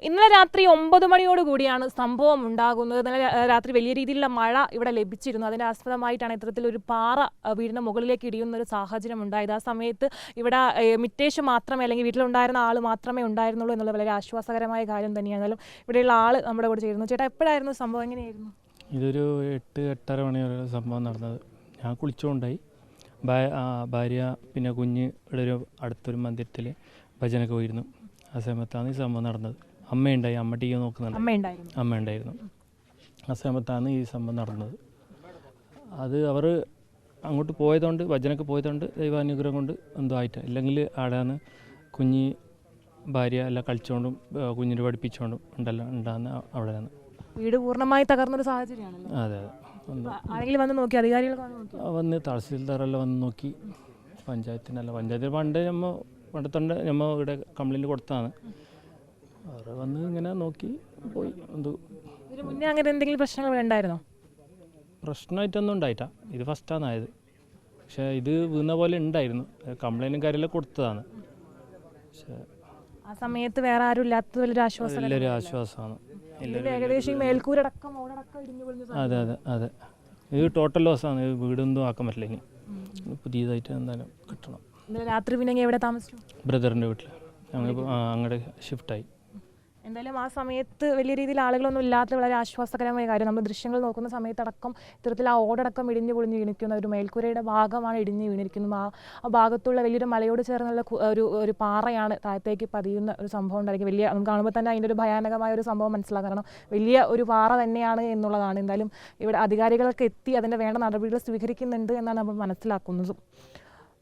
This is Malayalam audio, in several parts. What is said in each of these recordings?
ഇന്നലെ രാത്രി 9 മണിയോടുകൂടിയാണ് സംഭവം ഉണ്ടാകുന്നത്. ഇന്നലെ രാത്രി വലിയ രീതിയിലുള്ള മഴ ഇവിടെ ലഭിച്ചിരുന്നു. അതിൻ്റെ ആസ്പദമായിട്ടാണ് ഇത്തരത്തിലൊരു പാറ വീടിൻ്റെ മുകളിലേക്ക് ഇടിയുന്ന ഒരു സാഹചര്യം ഉണ്ടായത്. ആ സമയത്ത് ഇവിടെ മിറ്റേഷ് മാത്രമേ അല്ലെങ്കിൽ വീട്ടിലുണ്ടായിരുന്ന ആൾ മാത്രമേ ഉണ്ടായിരുന്നുള്ളൂ എന്നുള്ള വളരെ ആശ്വാസകരമായ കാര്യം തന്നെയാണ്. എന്നാലും ഇവിടെയുള്ള ആൾ നമ്മുടെ കൂടെ ചേരുന്നു. ചേട്ടാ, എപ്പോഴായിരുന്നു സംഭവം? എങ്ങനെയായിരുന്നു? ഇതൊരു 8-8:30 മണിവരെ സംഭവം നടന്നത്. ഞാൻ കുളിച്ചുകൊണ്ടായി. ഭാര്യ പിന്നെ കുഞ്ഞ് ഇവിടെ ഒരു അടുത്തൊരു മന്ദിരത്തിൽ ഭജനക്ക് പോയിരുന്നു. ആ സമയത്താണ് ഈ സംഭവം നടന്നത്. അമ്മയുണ്ടായി, അമ്മ ടി വി നോക്കുന്നുണ്ട്. അമ്മ ഉണ്ടായിരുന്നു. ആ സമയത്താണ് ഈ സംഭവം നടന്നത്. അത് അവർ അങ്ങോട്ട് പോയതുകൊണ്ട്, ഭജനക്ക് പോയതുകൊണ്ട് ദൈവാനുഗ്രഹം കൊണ്ട് എന്തോ ആയിട്ട്, ഇല്ലെങ്കിൽ ആടെയാണ് കുഞ്ഞ് ഭാര്യ എല്ലാം കളിച്ചുകൊണ്ടും കുഞ്ഞിനെ പഠിപ്പിച്ചുകൊണ്ടും ഉണ്ടാകുന്ന അവിടെയാണ്. വീട് പൂർണ്ണമായി തകർന്നൊരു സാഹചര്യമാണല്ലോ. അതെ ആരെങ്കിലും വന്ന് നോക്കി? അധികാരികൾ വന്ന് തഹസീൽദാറെല്ലാം വന്ന് നോക്കി. പഞ്ചായത്തിൽ പണ്ടത്തെ നമ്മൾ ഇവിടെ കംപ്ലൈൻറ്റ് കൊടുത്തതാണ്. അവർ വന്ന് ഇങ്ങനെ നോക്കി പോയി. ഇതിന് മുന്നേ അങ്ങനെ എന്തെങ്കിലും പ്രശ്നങ്ങൾ ഉണ്ടായിരുന്നോ? പ്രശ്നമായിട്ടൊന്നും ഉണ്ടായിട്ടാ. ഇത് ഫസ്റ്റാണ് ആയത്. പക്ഷേ ഇത് വീണ പോലെ ഉണ്ടായിരുന്നു. കംപ്ലൈൻറ്റും കാര്യമെല്ലാം കൊടുത്തതാണ്. പക്ഷേ ആ സമയത്ത് വേറെ ആരും ഇല്ലാത്തത് വലിയൊരു ആശ്വാസം. വലിയൊരു ആശ്വാസമാണ്. ഏകദേശം മേൽക്കൂരടക്കം അതെ അതെ അതെ. ഇത് ടോട്ടൽ ലോസാണ്. വീടൊന്നും ആക്കാൻ പറ്റില്ല. ഇനി പുതിയതായിട്ട് എന്തായാലും കിട്ടണം. രാത്രി പിന്നെ എവിടെ താമസിച്ചു? ബ്രദറിൻ്റെ വീട്ടിൽ. ഞങ്ങൾ അങ്ങോട്ട് ഷിഫ്റ്റായി. എന്തായാലും ആ സമയത്ത് വലിയ രീതിയിൽ ആളുകളൊന്നും ഇല്ലാത്ത വളരെ ആശ്വാസകരമായ കാര്യം. നമ്മൾ ദൃശ്യങ്ങൾ നോക്കുന്ന സമയത്തടക്കം ഇത്തരത്തിൽ ആ ഓടടക്കം ഇടിഞ്ഞു പൊളിഞ്ഞ് വീണിരിക്കുന്ന ഒരു മേൽക്കൂരയുടെ ഭാഗമാണ് ഇടിഞ്ഞ് വീണിരിക്കുന്നത്. ആ ഭാഗത്തുള്ള വലിയൊരു മലയോട് ചേർന്നുള്ള ഒരു പാറയാണ് താഴത്തേക്ക് പതിയുന്ന ഒരു സംഭവം ഉണ്ടായിരിക്കും. വലിയ നമുക്ക് കാണുമ്പോൾ തന്നെ അതിൻ്റെ ഒരു ഭയാനകമായ ഒരു സംഭവം മനസ്സിലാക്കാം. കാരണം വലിയ ഒരു പാറ തന്നെയാണ് എന്നുള്ളതാണ്. എന്തായാലും ഇവിടെ അധികാരികളൊക്കെ എത്തി അതിൻ്റെ വേണ്ട നടപടികൾ സ്വീകരിക്കുന്നുണ്ട് എന്നാണ് നമ്മൾ മനസ്സിലാക്കുന്നത്.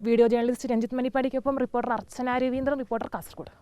വീഡിയോ ജേർണലിസ്റ്റ് രഞ്ജിത്ത് മണിപ്പാടിക്കൊപ്പം റിപ്പോർട്ടർ അർച്ചന രവീന്ദ്രൻ, റിപ്പോർട്ടർ കാസർഗോഡ്.